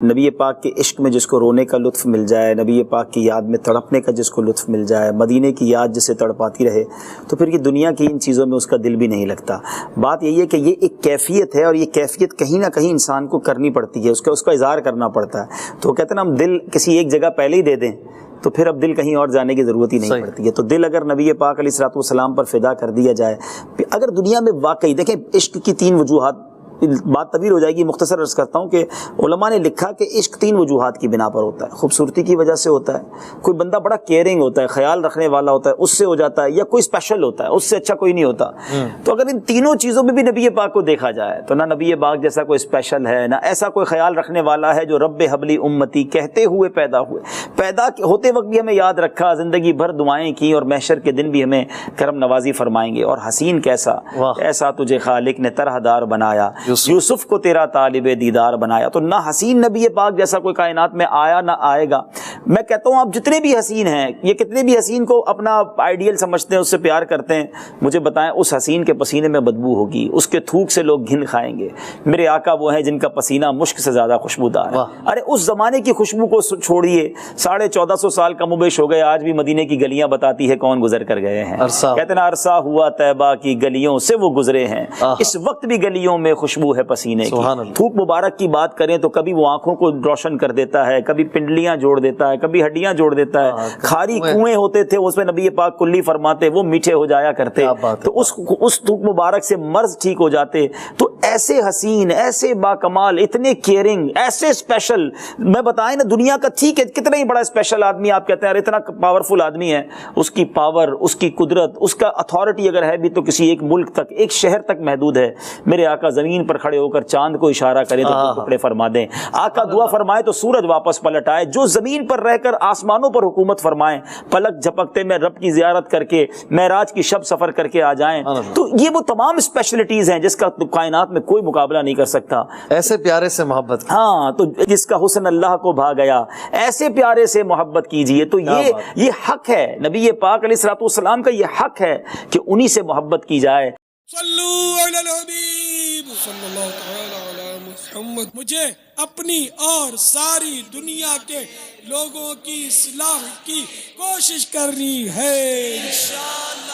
نبی پاک کے عشق میں جس کو رونے کا لطف مل جائے، نبی پاک کی یاد میں تڑپنے کا جس کو لطف مل جائے، مدینے کی یاد جسے تڑپاتی رہے، تو پھر یہ دنیا کی ان چیزوں میں اس کا دل بھی نہیں لگتا۔ بات یہی ہے کہ یہ ایک کیفیت ہے، اور یہ کیفیت کہیں نہ کہیں انسان کو کرنی پڑتی ہے، اس کا اظہار کرنا پڑتا ہے۔ تو کہتے ہیں نا، ہم دل کسی ایک جگہ پہلے ہی دے دیں تو پھر اب دل کہیں اور جانے کی ضرورت ہی نہیں پڑتی ہے۔ تو دل اگر نبی پاک علیہ الصلوۃ والسلام پر فدا کر دیا جائے، اگر دنیا میں واقعی دیکھیں عشق کی تین وجوہات، بات طویل ہو جائے گی، مختصر عرض کرتا ہوں کہ علماء نے لکھا کہ عشق تین وجوہات کی بنا پر ہوتا ہے۔ خوبصورتی کی وجہ سے ہوتا ہے، کوئی بندہ بڑا کیئرنگ ہوتا ہے، خیال رکھنے والا ہوتا ہے، اس سے ہو جاتا ہے، یا کوئی اسپیشل ہوتا ہے، اس سے اچھا کوئی نہیں ہوتا۔ تو اگر ان تینوں چیزوں میں بھی نبی پاک کو دیکھا جائے تو نہ نبی پاک جیسا کوئی اسپیشل ہے، نہ ایسا کوئی خیال رکھنے والا ہے جو رب حبلی امتی کہتے ہوئے پیدا ہوئے، پیدا ہوتے وقت بھی ہمیں یاد رکھا، زندگی بھر دعائیں کی، اور محشر کے دن بھی ہمیں کرم نوازی فرمائیں گے۔ اور حسین کیسا ایسا تجھے خالق نے طرح دار بنایا، یوسف کو تیرا طالب دیدار بنایا۔ تو نہ حسین نبی پاک جیسا کوئی کائنات میں آیا نہ آئے گا۔ میں کہتا ہوں آپ جتنے بھی حسین ہیں، یہ کتنے بھی حسین کو اپنا آئیڈیل سمجھتے ہیں، اس سے پیار کرتے ہیں، مجھے بتائیں اس حسین کے پسینے میں بدبو ہوگی، اس کے تھوک سے لوگ گھن کھائیں گے۔ میرے آقا وہ ہیں جن کا پسینہ مشک سے زیادہ خوشبودار ہے۔ ارے اس زمانے کی خوشبو کو چھوڑیے، 1450 سال کم و بیش ہو گئے، آج بھی مدینے کی گلیاں بتاتی ہے کون گزر کر گئے ہیں۔ کہتے ہیں عرصہ ہوا طیبہ کی گلیوں سے وہ گزرے ہیں، اس وقت بھی گلیوں میں خوشبو ہے پسینے کی۔ تھوک مبارک کی بات کریں تو کبھی وہ آنکھوں کو روشن کر دیتا ہے، کبھی پنڈلیاں جوڑ دیتا ہے، کبھی ہڈیاں جوڑ دیتا ہے۔ کھاری کنویں ہوتے تھے، اس میں نبی پاک کلی فرماتے وہ میٹھے ہو جایا کرتے، تو اس تھوک مبارک سے مرض ٹھیک ہو جاتے۔ تو ایسے حسین، ایسے باکمال، اتنے کیئرنگ، ایسے اسپیشل، میں بتائیں نا دنیا کا ٹھیک ہے کتنا ہی بڑا اسپیشل آدمی آپ کہتے ہیں اتنا پاورفل آدمی ہے، اس کی پاور، اس کی قدرت، اس کا اتھارٹی اگر ہے بھی تو کسی ایک ملک تک، ایک شہر تک محدود ہے۔ میرے آقا زمین پر کھڑے ہو کر چاند کو اشارہ کرے تو ٹکڑے فرما دیں، آقا دعا فرمائے تو سورج واپس پلٹ آئے، جو زمین پر رہ کر آسمانوں پر حکومت فرمائیں، پلک جھپکتے میں رب کی زیارت کر کے معراج کی شب سفر کر کے آ جائیں۔ تو یہ وہ تمام اسپیشلٹیز ہیں جس کا کائنات میں کوئی مقابلہ نہیں کر سکتا۔ ایسے پیارے سے محبت، ہاں، تو جس کا حسن اللہ کو بھا گیا، ایسے پیارے سے محبت کیجئے۔ تو یہ حق ہے نبی پاک علیہ الصلوۃ والسلام کا، یہ حق ہے کہ انہی سے محبت کی جائے۔ صلو علی الحبیب صلی اللہ تعالی علی محمد۔ مجھے اپنی اور ساری دنیا کے لوگوں کی اصلاح کی کوشش کرنی ہے انشاءاللہ۔